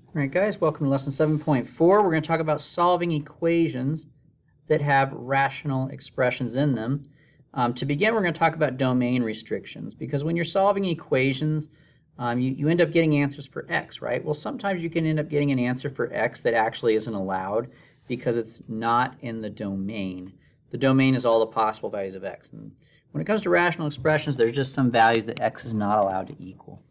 All right, guys, welcome to lesson 7.4. We're going to talk about solving equations that have rational expressions in them. To begin, we're going to talk about domain restrictions, because when you're solving equations, you end up getting answers for x, right? Well, sometimes you can end up getting an answer for x that actually isn't allowed because it's not in the domain. The domain is all the possible values of x. And when it comes to rational expressions, there's just some values that x is not allowed to equal.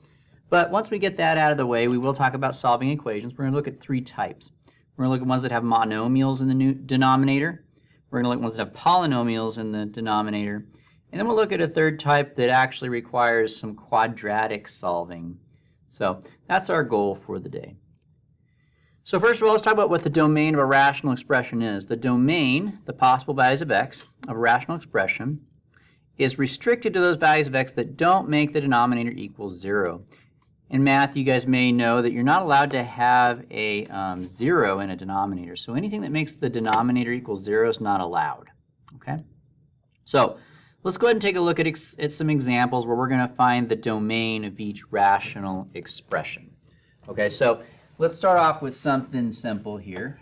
But once we get that out of the way, we will talk about solving equations. We're going to look at three types. We're going to look at ones that have monomials in the denominator. We're going to look at ones that have polynomials in the denominator. And then we'll look at a third type that actually requires some quadratic solving. So that's our goal for the day. So first of all, let's talk about what the domain of a rational expression is. The domain, the possible values of x, of a rational expression, is restricted to those values of x that don't make the denominator equal 0. In math, you guys may know that you're not allowed to have a 0 in a denominator. So anything that makes the denominator equal 0 is not allowed. Okay? So let's go ahead and take a look at some examples where we're going to find the domain of each rational expression. Okay, so let's start off with something simple here.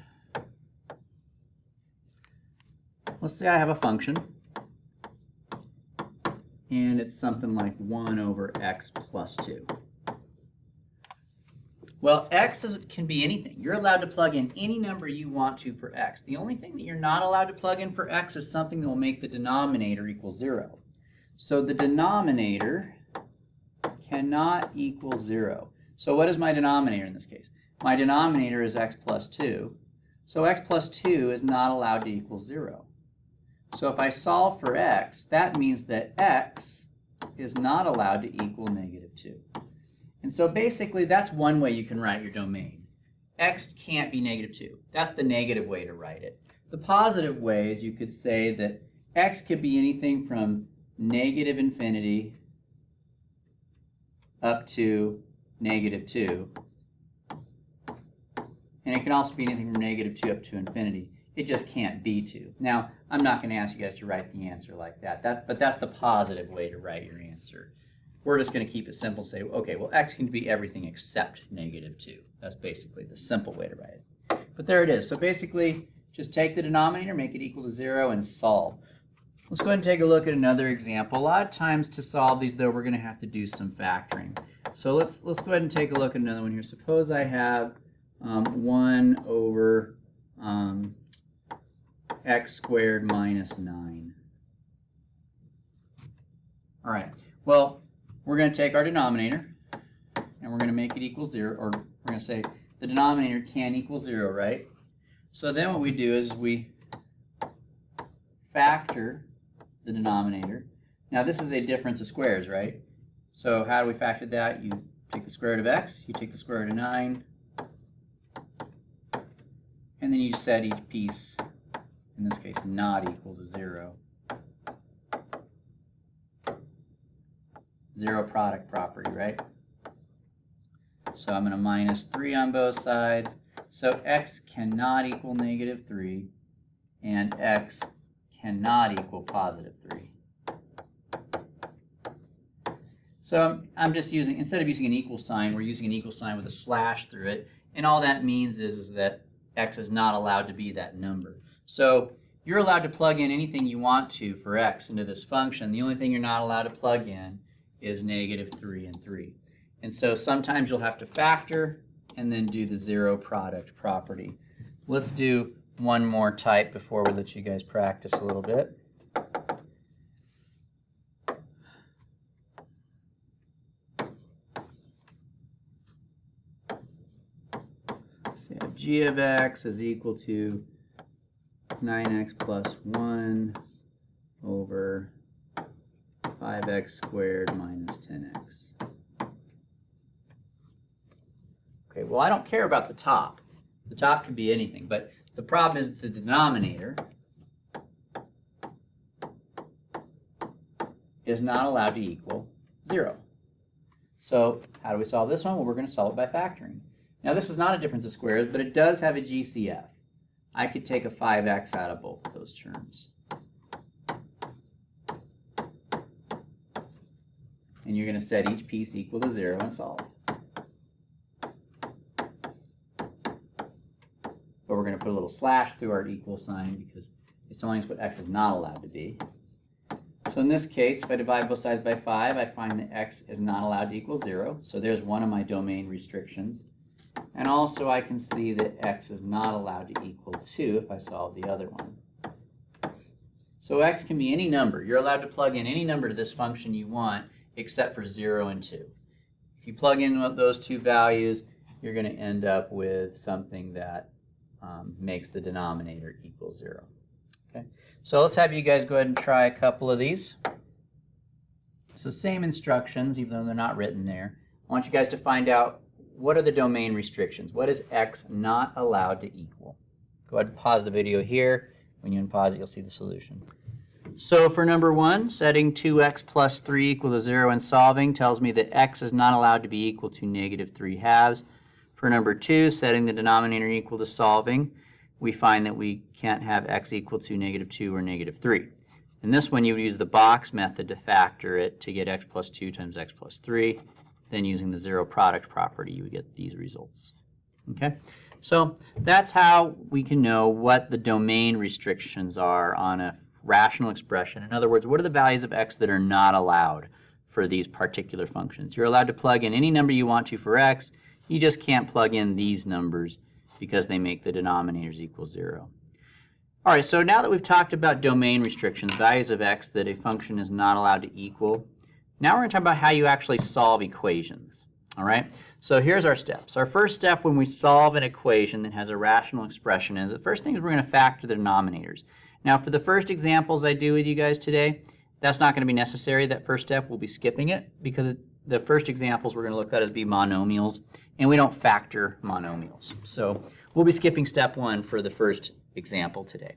Let's say I have a function, and it's something like 1 over x plus 2. Well, x can be anything. You're allowed to plug in any number you want to for x. The only thing that you're not allowed to plug in for x is something that will make the denominator equal 0. So the denominator cannot equal 0. So what is my denominator in this case? My denominator is x plus 2. So x plus 2 is not allowed to equal 0. So if I solve for x, that means that x is not allowed to equal negative 2. And so basically, that's one way you can write your domain. X can't be negative 2. That's the negative way to write it. The positive way is you could say that x could be anything from negative infinity up to negative 2. And it can also be anything from negative 2 up to infinity. It just can't be 2. Now, I'm not going to ask you guys to write the answer like that, but that's the positive way to write your answer. We're just going to keep it simple, say, okay, well, x can be everything except negative 2. That's basically the simple way to write it. But there it is. So basically, just take the denominator, make it equal to 0, and solve. Let's go ahead and take a look at another example. A lot of times to solve these, though, we're going to have to do some factoring. So let's go ahead and take a look at another one here. Suppose I have 1 over x squared minus 9. All right. Well, we're going to take our denominator, and we're going to make it equal 0, or we're going to say the denominator can equal 0, right? So then what we do is we factor the denominator. Now this is a difference of squares, right? So how do we factor that? You take the square root of x, you take the square root of 9, and then you set each piece, in this case, not equal to 0. Zero product property, right? So I'm going to minus 3 on both sides. So x cannot equal negative 3, and x cannot equal positive 3. So I'm just using, instead of using an equal sign, we're using an equal sign with a slash through it. And all that means is that x is not allowed to be that number. So you're allowed to plug in anything you want to for x into this function. The only thing you're not allowed to plug in is negative 3 and 3. And so sometimes you'll have to factor and then do the zero product property. Let's do one more type before we let you guys practice a little bit. So g of x is equal to 9x plus 1 over 5x squared minus 10x. Okay, well, I don't care about the top. The top can be anything, but the problem is the denominator is not allowed to equal 0. So how do we solve this one? Well, we're going to solve it by factoring. Now, this is not a difference of squares, but it does have a GCF. I could take a 5x out of both of those terms. And you're going to set each piece equal to 0 and solve. going to put a little slash through our equal sign because it's telling us what x is not allowed to be. So in this case, if I divide both sides by 5, I find that x is not allowed to equal 0. So there's one of my domain restrictions. And also I can see that x is not allowed to equal 2 if I solve the other one. So x can be any number. You're allowed to plug in any number to this function you want except for 0 and 2. If you plug in those two values, you're going to end up with something that makes the denominator equal 0. Okay? So let's have you guys go ahead and try a couple of these. So same instructions, even though they're not written there. I want you guys to find out what are the domain restrictions. What is x not allowed to equal? Go ahead and pause the video here. When you unpause it, you'll see the solution. So for number 1, setting 2x plus 3 equal to 0 and solving tells me that x is not allowed to be equal to negative 3 halves. For number 2, setting the denominator equal to solving, we find that we can't have x equal to negative 2 or negative 3. In this one, you would use the box method to factor it to get x plus 2 times x plus 3. Then using the zero product property, you would get these results. Okay? So that's how we can know what the domain restrictions are on a rational expression. In other words, what are the values of x that are not allowed for these particular functions? You're allowed to plug in any number you want to for x. You just can't plug in these numbers because they make the denominators equal 0. All right, so now that we've talked about domain restrictions, values of x that a function is not allowed to equal, now we're going to talk about how you actually solve equations. All right, so here's our steps. Our first step when we solve an equation that has a rational expression is the first thing is we're going to factor the denominators. Now for the first examples I do with you guys today, that's not going to be necessary. That first step, we'll be skipping it because the first examples we're going to look at as be monomials, and we don't factor monomials. So we'll be skipping step 1 for the first example today.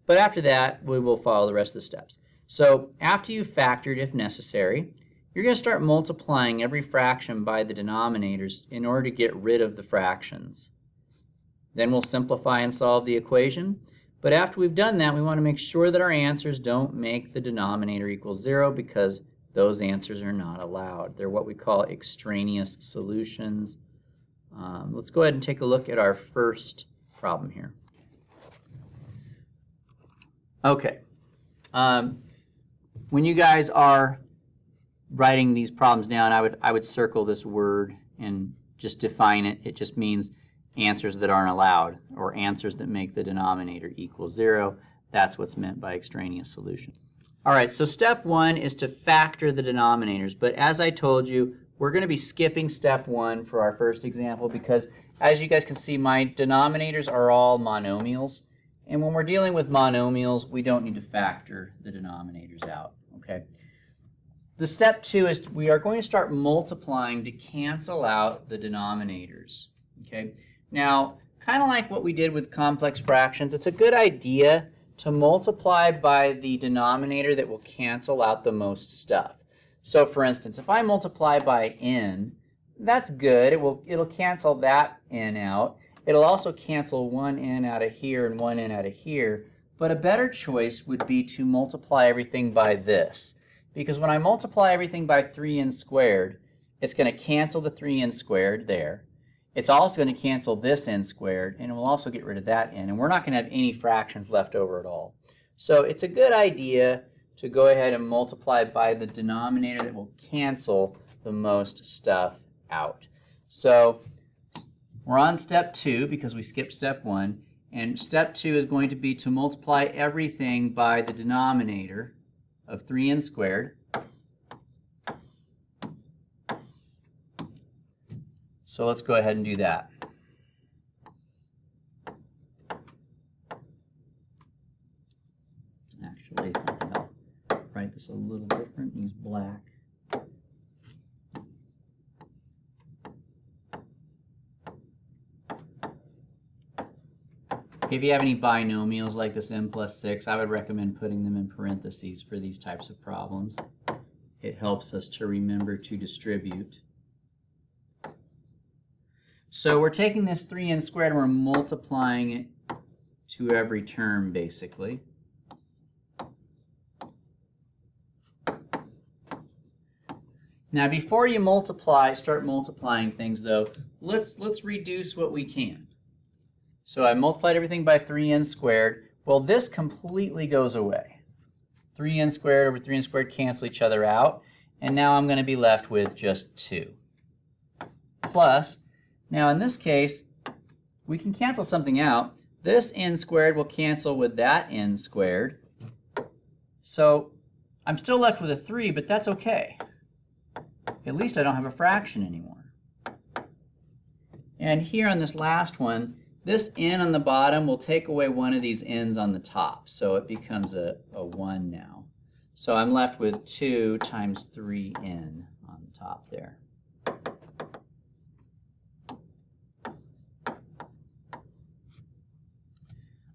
But after that, we will follow the rest of the steps. So after you've factored, if necessary, you're going to start multiplying every fraction by the denominators in order to get rid of the fractions. Then we'll simplify and solve the equation. But after we've done that, we want to make sure that our answers don't make the denominator equal 0 because those answers are not allowed. They're what we call extraneous solutions. Let's go ahead and take a look at our first problem here. Okay. When you guys are writing these problems down, I would circle this word and just define it. It just means answers that aren't allowed or answers that make the denominator equal 0. That's what's meant by extraneous solution. All right, so step 1 is to factor the denominators. But as I told you, we're going to be skipping step 1 for our first example because, as you guys can see, my denominators are all monomials. And when we're dealing with monomials, we don't need to factor the denominators out. Okay. The step 2 is we are going to start multiplying to cancel out the denominators. Okay. Now, kind of like what we did with complex fractions, it's a good idea to multiply by the denominator that will cancel out the most stuff. So for instance, if I multiply by n, that's good. It'll cancel that n out. It'll also cancel one n out of here and one n out of here. But a better choice would be to multiply everything by this. Because when I multiply everything by 3n squared, it's going to cancel the 3n squared there. It's also going to cancel this n squared, and it will also get rid of that n. And we're not going to have any fractions left over at all. So it's a good idea to go ahead and multiply by the denominator that will cancel the most stuff out. So we're on step 2 because we skipped step 1. And step 2 is going to be to multiply everything by the denominator of 3n squared. So let's go ahead and do that. Actually, I think I'll write this a little different, use black. If you have any binomials like this n plus 6, I would recommend putting them in parentheses for these types of problems. It helps us to remember to distribute. So we're taking this 3n squared and we're multiplying it to every term, basically. Now, before you start multiplying things, though, let's reduce what we can. So I multiplied everything by 3n squared. Well, this completely goes away. 3n squared over 3n squared cancel each other out. And now I'm going to be left with just 2. Plus, now in this case, we can cancel something out. This n squared will cancel with that n squared. So I'm still left with a 3, but that's okay. At least I don't have a fraction anymore. And here on this last one, this n on the bottom will take away one of these n's on the top. So it becomes a 1 now. So I'm left with 2 times 3n on the top there.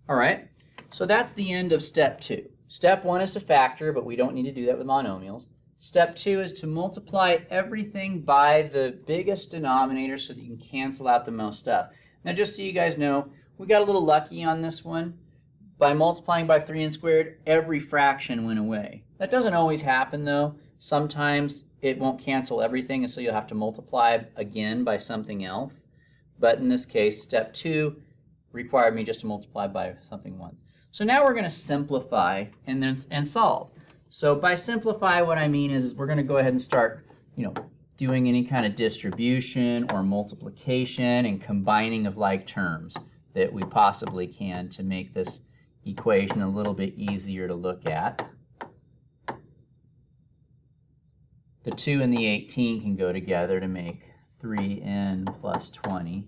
All right, so that's the end of step 2. Step 1 is to factor, but we don't need to do that with monomials. Step 2 is to multiply everything by the biggest denominator so that you can cancel out the most stuff. Now, just so you guys know, we got a little lucky on this one. By multiplying by 3n squared, every fraction went away. That doesn't always happen, though. Sometimes it won't cancel everything, and so you'll have to multiply again by something else. But in this case, step 2 required me just to multiply by something once. So now we're going to simplify and solve. So by simplify, what I mean is we're going to go ahead and start, doing any kind of distribution or multiplication and combining of like terms that we possibly can to make this equation a little bit easier to look at. The 2 and the 18 can go together to make 3n plus 20.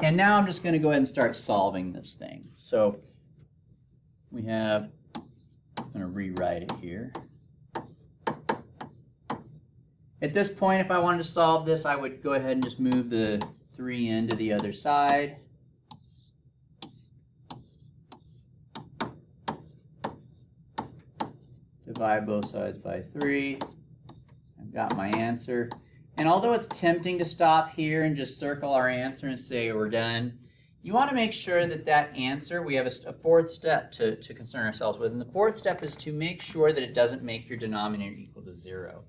And now I'm just going to go ahead and start solving this thing. So we have, I'm going to rewrite it here. At this point, if I wanted to solve this, I would go ahead and just move the 3n to the other side. Divide both sides by 3. I've got my answer. And although it's tempting to stop here and just circle our answer and say we're done, you want to make sure that that answer, we have a fourth step to concern ourselves with. And the fourth step is to make sure that it doesn't make your denominator equal to 0.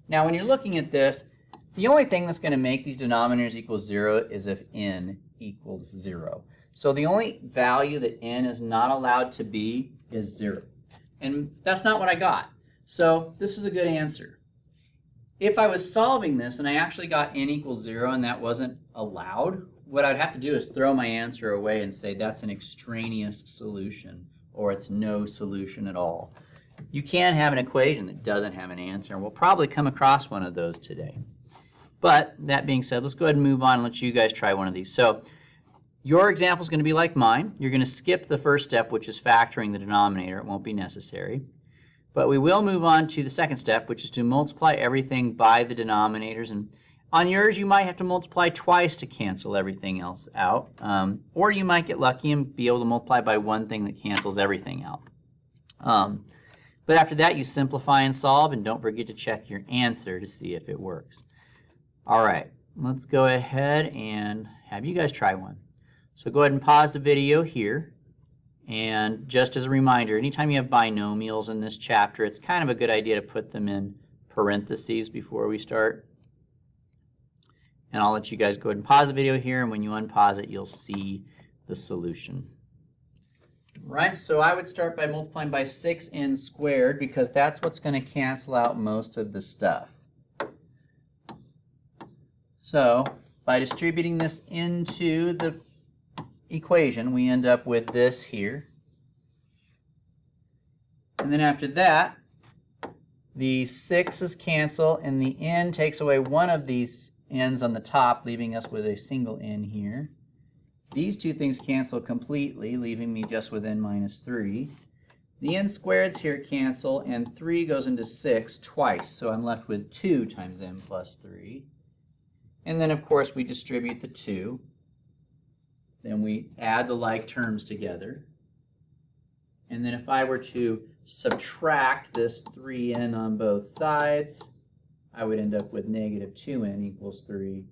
Now, when you're looking at this, the only thing that's going to make these denominators equal 0 is if n equals 0. So the only value that n is not allowed to be is 0. And that's not what I got. So this is a good answer. If I was solving this and I actually got n equals 0 and that wasn't allowed, what I'd have to do is throw my answer away and say that's an extraneous solution, or it's no solution at all. You can't have an equation that doesn't have an answer, and we'll probably come across one of those today. But that being said, let's go ahead and move on and let you guys try one of these. So your example is going to be like mine. You're going to skip the first step, which is factoring the denominator. It won't be necessary. But we will move on to the second step, which is to multiply everything by the denominators. And on yours, you might have to multiply twice to cancel everything else out. Or you might get lucky and be able to multiply by one thing that cancels everything out. But after that, you simplify and solve, and don't forget to check your answer to see if it works. All right, let's go ahead and have you guys try one. So go ahead and pause the video here. And just as a reminder, anytime you have binomials in this chapter, it's kind of a good idea to put them in parentheses before we start. And I'll let you guys go ahead and pause the video here, and when you unpause it, you'll see the solution. Right, so I would start by multiplying by 6n squared because that's what's going to cancel out most of the stuff. So by distributing this into the equation, we end up with this here. And then after that, the 6's cancel, and the n takes away one of these n's on the top, leaving us with a single n here. These two things cancel completely, leaving me just with n minus 3. The n squareds here cancel, and 3 goes into 6 twice, so I'm left with 2 times n plus 3. And then, of course, we distribute the 2. Then we add the like terms together. And then if I were to subtract this 3n on both sides, I would end up with negative 2n equals 3.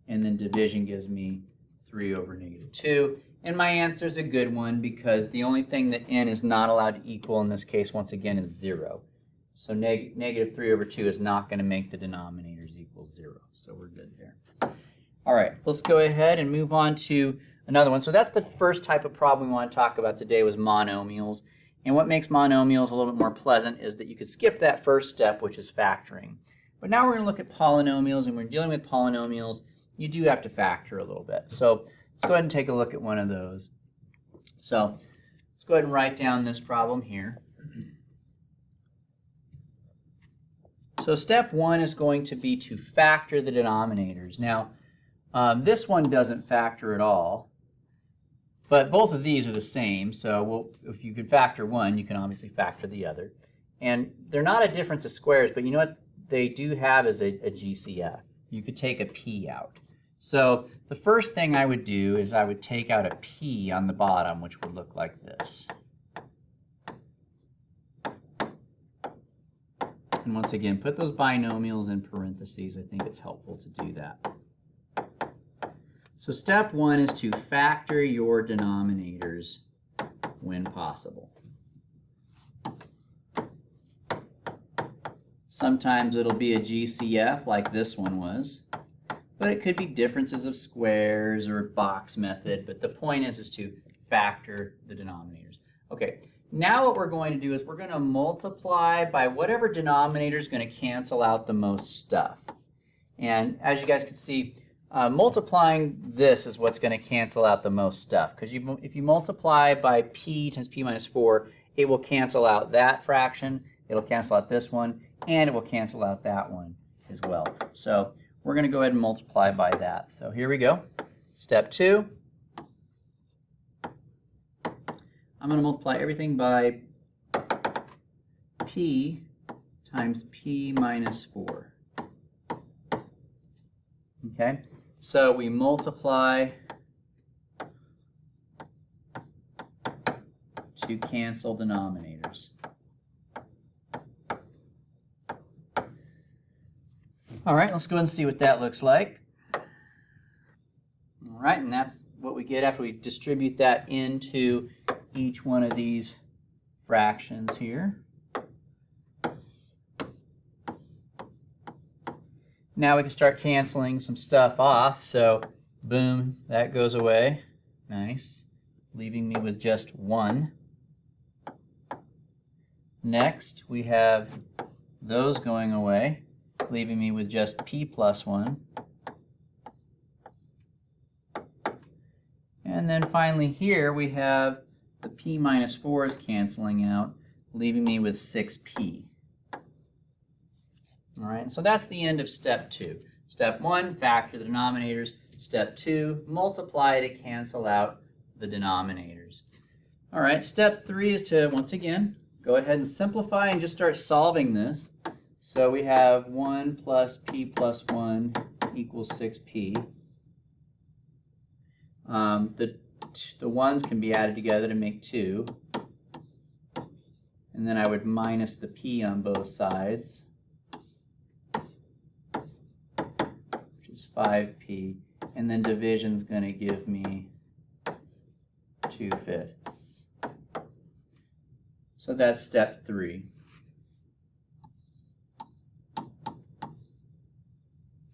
And then division gives me 3 over negative 2. And my answer is a good one because the only thing that n is not allowed to equal in this case, once again, is 0. So negative 3 over 2 is not going to make the denominators equal 0. So we're good there. All right, let's go ahead and move on to another one. So that's the first type of problem we want to talk about today, was monomials. And what makes monomials a little bit more pleasant is that you could skip that first step, which is factoring. But now we're going to look at polynomials, and when we're dealing with polynomials, you do have to factor a little bit. So let's go ahead and take a look at one of those. So let's go ahead and write down this problem here. So step one is going to be to factor the denominators. Now, this one doesn't factor at all, but both of these are the same. So if you could factor one, you can obviously factor the other. And they're not a difference of squares, but you know what they do have is a GCF. You could take a p out. So the first thing I would do is I would take out a p on the bottom, which would look like this. And once again, put those binomials in parentheses. I think it's helpful to do that. So step one is to factor your denominators when possible. Sometimes it'll be a GCF like this one was, but it could be differences of squares or box method, but the point is to factor the denominators. Okay, now what we're going to do is we're going to multiply by whatever denominator is going to cancel out the most stuff. And as you guys can see, multiplying this is what's going to cancel out the most stuff, because if you multiply by p times p minus 4, it will cancel out that fraction, it'll cancel out this one, and it will cancel out that one as well. So we're going to go ahead and multiply by that. So here we go. Step two. I'm going to multiply everything by p times p minus 4. Okay, so we multiply to cancel denominators. All right, let's go ahead and see what that looks like. All right, and that's what we get after we distribute that into each one of these fractions here. Now we can start canceling some stuff off. So boom, that goes away. Nice. Leaving me with just 1. Next, we have those going away, leaving me with just p plus 1. And then finally here we have the p minus 4's canceling out, leaving me with 6p. All right, so that's the end of step 2. Step 1, factor the denominators. Step 2, multiply to cancel out the denominators. All right, step 3 is to, once again, go ahead and simplify and just start solving this. So we have 1 plus p plus 1 equals 6p. The ones can be added together to make 2. And then I would minus the p on both sides, which is 5p. And then division is going to give me 2/5. So that's step 3.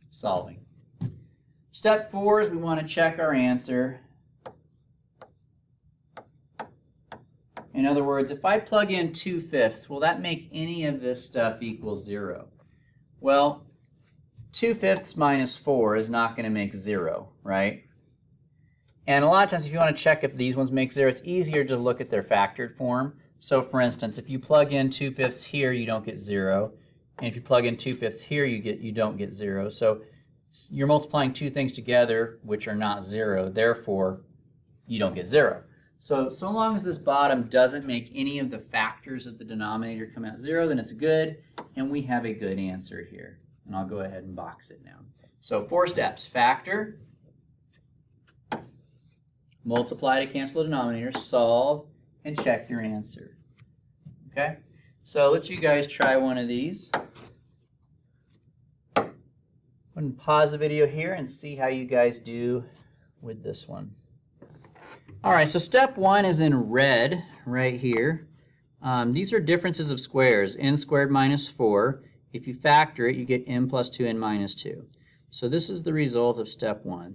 Solving. Step 4 is we want to check our answer. In other words, if I plug in 2/5, will that make any of this stuff equal 0? Well, 2/5 minus 4 is not going to make 0, right? And a lot of times if you want to check if these ones make 0, it's easier to look at their factored form. So for instance, if you plug in 2/5 here, you don't get 0. And if you plug in 2/5 here, you don't get 0. So you're multiplying two things together which are not 0, therefore you don't get 0. So long as this bottom doesn't make any of the factors of the denominator come out 0, then it's good, and we have a good answer here. And I'll go ahead and box it now. So 4 steps: factor, multiply to cancel the denominator, solve, and check your answer. Okay? So I'll let you guys try one of these. Go ahead and pause the video here and see how you guys do with this one. All right, so step 1 is in red right here. These are differences of squares. N squared minus 4. If you factor it, you get n plus 2n minus 2. So this is the result of step 1.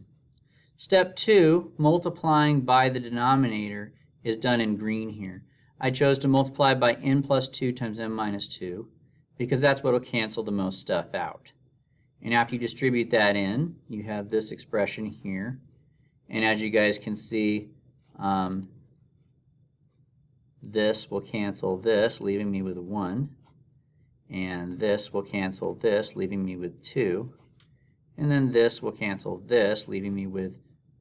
Step 2, multiplying by the denominator, is done in green here. I chose to multiply by n plus 2 times n minus 2 because that's what will cancel the most stuff out. And after you distribute that in, you have this expression here. And as you guys can see, this will cancel this, leaving me with 1. And this will cancel this, leaving me with 2. And then this will cancel this, leaving me with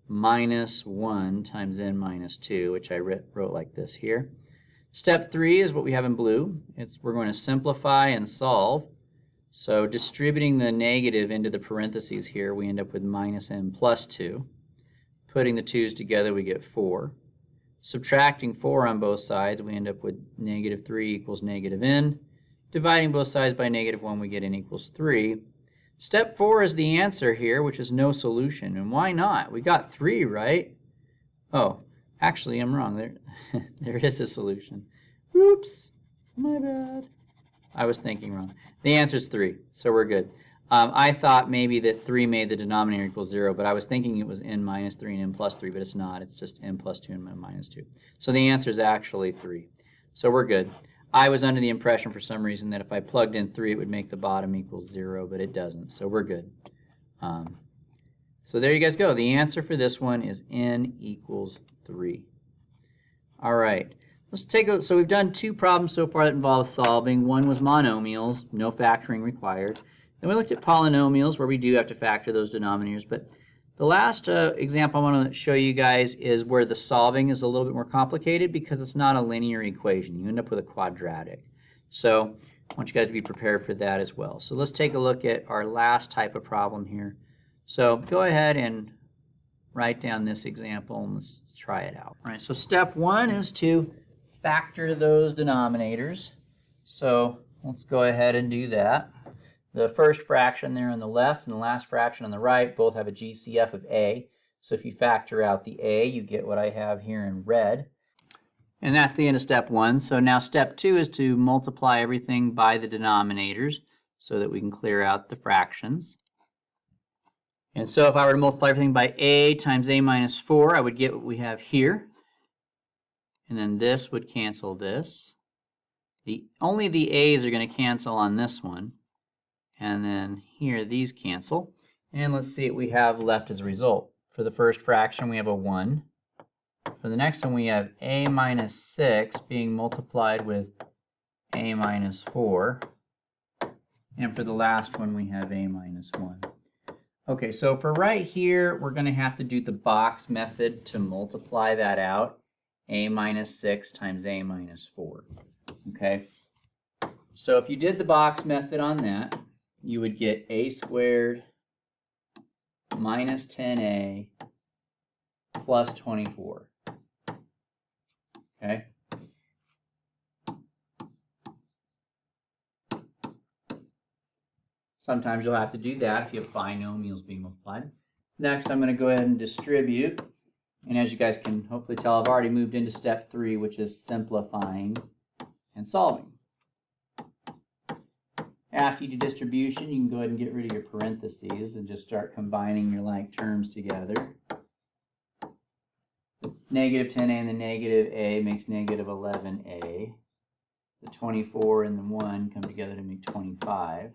minus 1 times n minus 2, which I wrote like this here. Step 3 is what we have in blue. We're going to simplify and solve. So distributing the negative into the parentheses here, we end up with minus n plus 2. Putting the 2's together, we get 4. Subtracting 4 on both sides, we end up with negative 3 equals negative n. Dividing both sides by negative 1, we get n equals 3. Step 4 is the answer here, which is no solution. And why not? We got 3, right? Oh, actually, I'm wrong. There is a solution. Oops, my bad. I was thinking wrong. The answer is 3, so we're good. I thought maybe that 3 made the denominator equal 0, but I was thinking it was n minus 3 and n plus 3, but it's not. It's just n plus 2 and n minus 2. So the answer is actually 3. So we're good. I was under the impression for some reason that if I plugged in 3, it would make the bottom equal 0, but it doesn't. So we're good. So there you guys go. The answer for this one is n equals 3. All right. Let's take a look. So we've done 2 problems so far that involve solving. One was monomials, no factoring required. Then we looked at polynomials where we do have to factor those denominators. But the last example I want to show you guys is where the solving is a little bit more complicated because it's not a linear equation. You end up with a quadratic. So I want you guys to be prepared for that as well. So let's take a look at our last type of problem here. So go ahead and write down this example and let's try it out. All right, so step 1 is to factor those denominators. So let's go ahead and do that. The first fraction there on the left and the last fraction on the right both have a GCF of a. So if you factor out the a, you get what I have here in red. And that's the end of step 1. So now step 2 is to multiply everything by the denominators so that we can clear out the fractions. And so if I were to multiply everything by a times a minus 4, I would get what we have here. And then this would cancel this. Only the a's are going to cancel on this one. And then here, these cancel. And let's see what we have left as a result. For the first fraction, we have a 1. For the next one, we have a minus 6 being multiplied with a minus 4. And for the last one, we have a minus 1. Okay, so for right here, we're going to have to do the box method to multiply that out. A minus 6 times a minus 4. Okay, so if you did the box method on that, you would get a squared minus 10a plus 24. Okay. Sometimes you'll have to do that if you have binomials being multiplied. Next, I'm going to go ahead and distribute. And as you guys can hopefully tell, I've already moved into step 3, which is simplifying and solving. After you do distribution, you can go ahead and get rid of your parentheses and just start combining your like terms together. The negative 10a and the negative a makes negative 11a. The 24 and the 1 come together to make 25.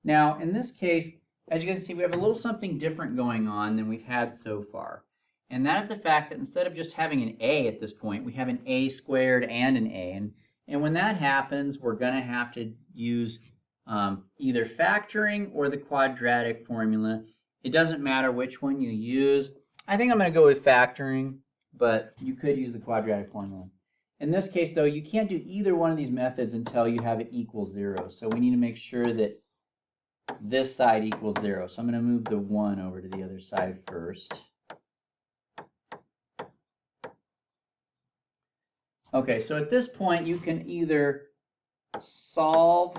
Now, in this case, as you guys can see, we have a little something different going on than we've had so far. And that is the fact that instead of just having an a at this point, we have an a squared and an a. And when that happens, we're going to have to use either factoring or the quadratic formula. It doesn't matter which one you use. I think I'm going to go with factoring, but you could use the quadratic formula. In this case, though, you can't do either one of these methods until you have it equal 0. So we need to make sure that this side equals 0. So I'm going to move the 1 over to the other side first. Okay, so at this point, you can either solve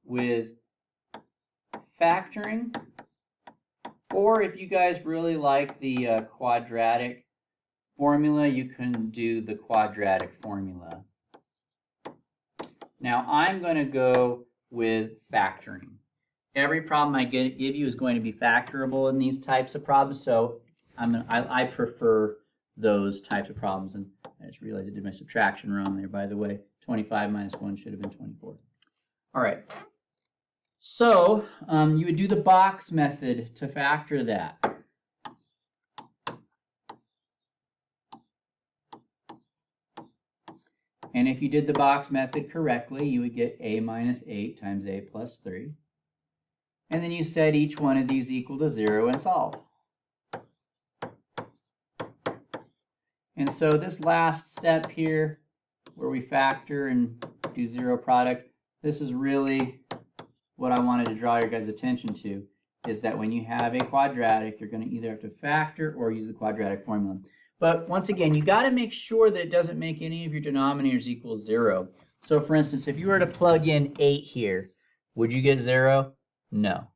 with factoring, or if you guys really like the quadratic formula, you can do the quadratic formula. Now, I'm going to go with factoring. every problem I give you is going to be factorable in these types of problems, so I prefer those types of problems. And I just realized I did my subtraction wrong there, by the way. 25 minus 1 should have been 24. All right. So you would do the box method to factor that. And if you did the box method correctly, you would get a minus 8 times a plus 3. And then you set each one of these equal to 0 and solve. And so this last step here, where we factor and do zero product, this is really what I wanted to draw your guys' attention to, is that when you have a quadratic, you're going to either have to factor or use the quadratic formula. But once again, you got to make sure that it doesn't make any of your denominators equal 0. So for instance, if you were to plug in 8 here, would you get 0? No.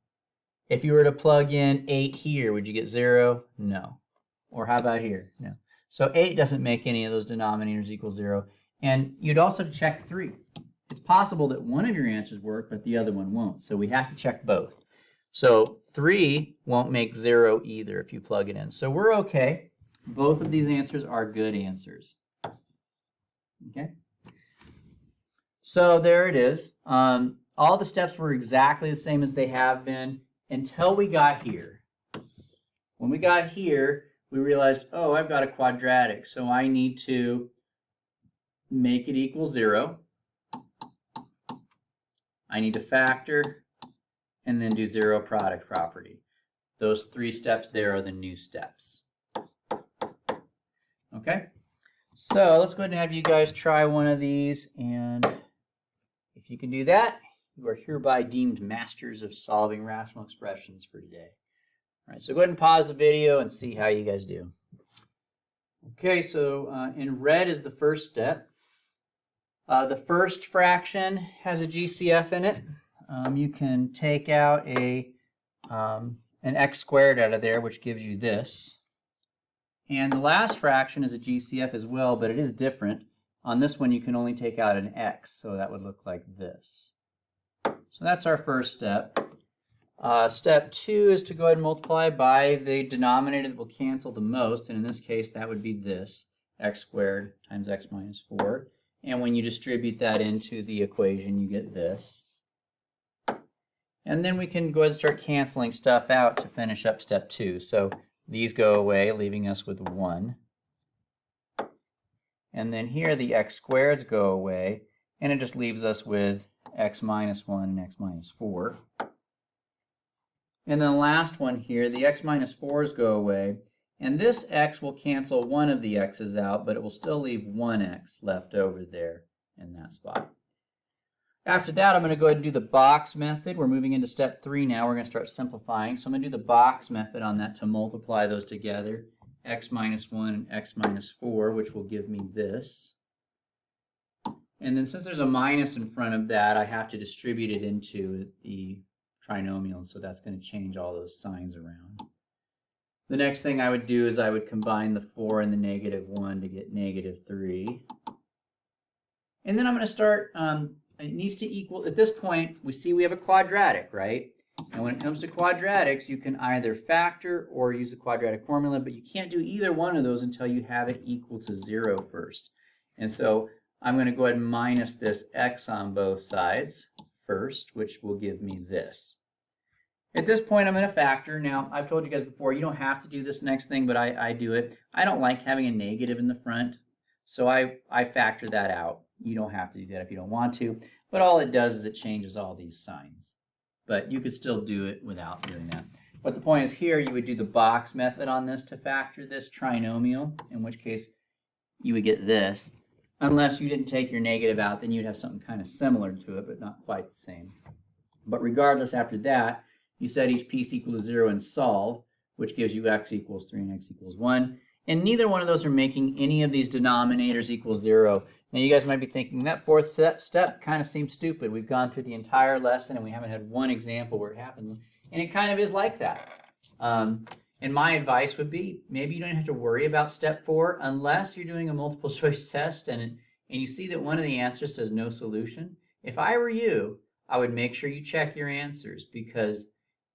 If you were to plug in 8 here, would you get 0? No. Or how about here? No. So 8 doesn't make any of those denominators equal 0. And you'd also check 3. It's possible that one of your answers work, but the other one won't. So we have to check both. So 3 won't make 0 either if you plug it in. So we're okay. Both of these answers are good answers. Okay? So there it is. All the steps were exactly the same as they have been until we got here. When we got here, we realized, oh, I've got a quadratic, so I need to make it equal 0. I need to factor and then do zero product property. Those 3 steps there are the new steps. Okay, so let's go ahead and have you guys try one of these, and if you can do that, you are hereby deemed masters of solving rational expressions for today. All right, so go ahead and pause the video and see how you guys do. Okay, so in red is the first step. The first fraction has a GCF in it. You can take out an x squared out of there, which gives you this. And the last fraction is a GCF as well, but it is different. On this one, you can only take out an x, so that would look like this. So that's our first step. Step 2 is to go ahead and multiply by the denominator that will cancel the most, and in this case, that would be this, x squared times x minus 4. And when you distribute that into the equation, you get this. And then we can go ahead and start canceling stuff out to finish up step 2. So these go away, leaving us with 1. And then here the x squareds go away, and it just leaves us with x minus 1 and x minus 4. And then the last one here, the x minus 4's go away, and this x will cancel one of the x's out, but it will still leave 1x left over there in that spot. After that, I'm going to go ahead and do the box method. We're moving into step 3 now. We're going to start simplifying. So I'm going to do the box method on that to multiply those together, x minus 1 and x minus 4, which will give me this. And then since there's a minus in front of that, I have to distribute it into the trinomial, so that's going to change all those signs around. The next thing I would do is I would combine the 4 and the negative 1 to get negative 3. And then I'm going to start, it needs to equal, at this point, we see we have a quadratic, right? And when it comes to quadratics, you can either factor or use the quadratic formula, but you can't do either one of those until you have it equal to 0 first. And so I'm going to go ahead and minus this x on both sides first, which will give me this. At this point, I'm going to factor. Now, I've told you guys before, you don't have to do this next thing, but I do it. I don't like having a negative in the front, so I factor that out. You don't have to do that if you don't want to, but all it does is it changes all these signs. But you could still do it without doing that. But the point is here, you would do the box method on this to factor this trinomial, in which case you would get this. Unless you didn't take your negative out, then you'd have something kind of similar to it, but not quite the same. But regardless, after that, you set each piece equal to 0 and solve, which gives you x equals 3 and x equals 1. And neither one of those are making any of these denominators equal 0. Now you guys might be thinking, that fourth step kind of seems stupid. We've gone through the entire lesson and we haven't had one example where it happens. And it kind of is like that. And my advice would be, maybe you don't have to worry about step 4 unless you're doing a multiple choice test and you see that one of the answers says no solution. If I were you, I would make sure you check your answers, because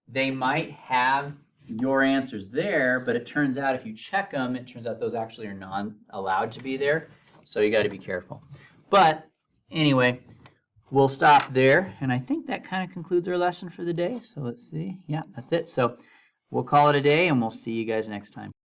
they might have your answers there, but it turns out if you check them, it turns out those actually are not allowed to be there. So you got to be careful. But anyway, we'll stop there. And I think that kind of concludes our lesson for the day. So let's see. Yeah, that's it. So we'll call it a day, and we'll see you guys next time.